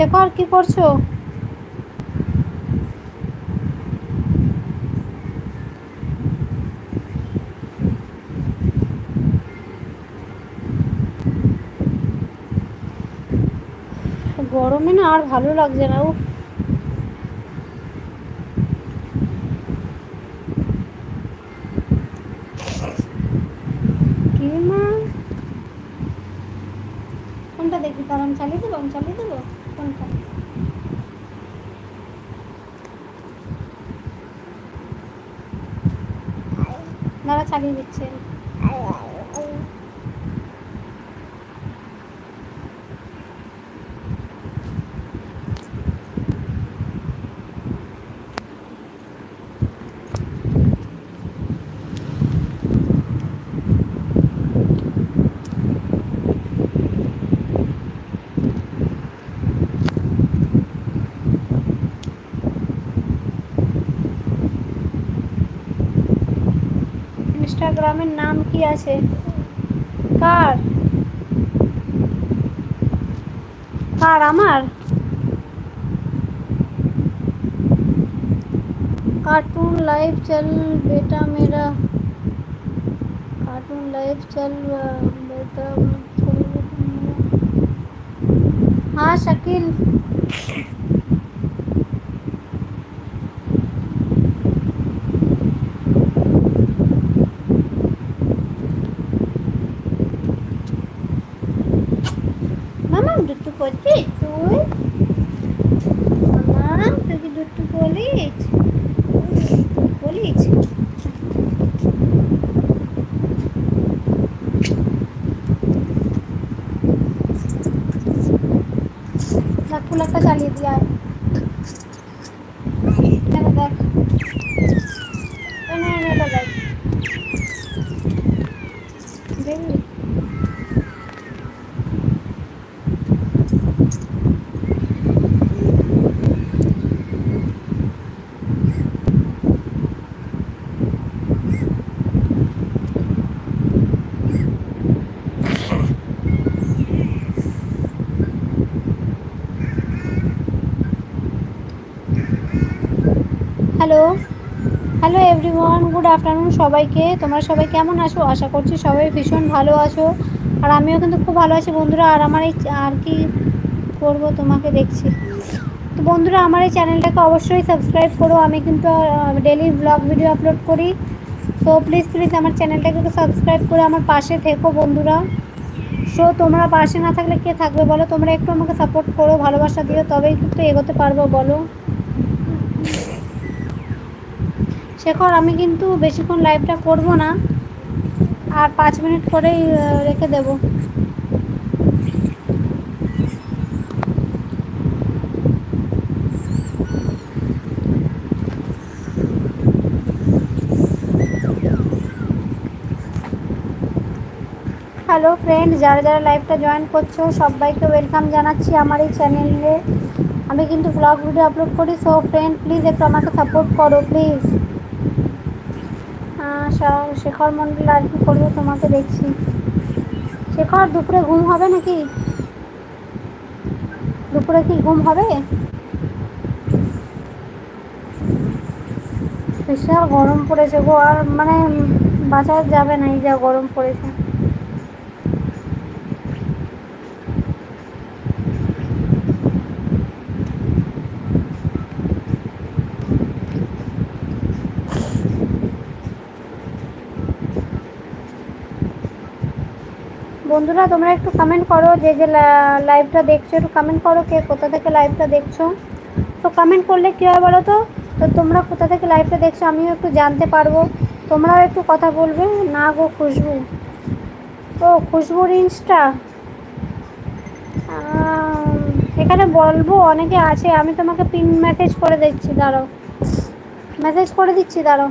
শেখর কি করছো? গরমে না আর ভালো লাগছে না। ও কি মা, কোনটা দেখবি? তার আমি চালিয়ে দেবো, আমি চালিয়ে দেবো। কোনটা? দাঁড়া, চালিয়ে দিচ্ছে। ইনস্টাগ্রামের নাম কি আছে? কার কার? আমার कार्टून लाइव चल बेटा मेरा, कार्टून लाइव चल बेटा। हाँ शकील, मामा दुट्टू করছিস তুই? মামা তুই কি দুট্টু বলিস? বলিস? না, কুলারটা চালিয়ে দিয়ে আয়। কেন দেখ, না এটা দেখ দেখবি। Hello hello everyone, good afternoon সবাইকে। তোমরা সবাই কেমন আছো? আশা করছি সবাই ভীষণ ভালো আছো, আর আমিও কিন্তু খুব ভালো আছি বন্ধুরা। আর আমার এই আর কি করব, তোমাকে দেখছি তো বন্ধুরা। আমার এই চ্যানেলটাকে অবশ্যই সাবস্ক্রাইব করো। আমি কিন্তু ডেলি ব্লগ ভিডিও আপলোড করি, তো প্লিজ প্লিজ আমার চ্যানেলটাকে একটু সাবস্ক্রাইব করে আমার পাশে থেকো বন্ধুরা। সো তোমরা পাশে না থাকলে কে থাকবে বলো? তোমরা একটু আমাকে সাপোর্ট করো, ভালোবাসা দিও, তবেই কিন্তু এগোতে পারবো বলো। শেখর আমি কিন্তু বেশিক্ষণ লাইভটা করব না, আর 5 মিনিট পরেই রেখে দেব। হ্যালো ফ্রেন্ড, যারা যারা লাইভটা জয়েন করছো সবাইকে ওয়েলকাম জানাচ্ছি আমার এই চ্যানেলে। আমি কিন্তু ব্লগ ভিডিও আপলোড করি, সো ফ্রেন্ড প্লিজ একটু আমাকে সাপোর্ট করো প্লিজ। শেখর মন্ডল আর কি করবো, তোমাকে দেখছি। শেখর দুপুরে ঘুম হবে নাকি? দুপুরে কি ঘুম হবে? বিশাল গরম পড়েছে গো, আর মানে বাঁচা যাবে না, এই যা গরম পড়েছে। বন্ধুরা তোমরা একটু কমেন্ট করো, যে যে লাইভটা দেখছো একটু কমেন্ট করো, কে কোথা থেকে লাইভটা দেখছো। তো কমেন্ট করলে কী হয় বলো তো, তো তোমরা কোথা থেকে লাইভটা দেখছো আমিও একটু জানতে পারবো, তোমরাও একটু কথা বলবে। না গো খুশবু, ও খুশবুর ইনস্টা এখানে বলবো অনেকে আছে, আমি তোমাকে পিন মেসেজ করে দিচ্ছি, দাঁড়াও মেসেজ করে দিচ্ছি, দাঁড়াও।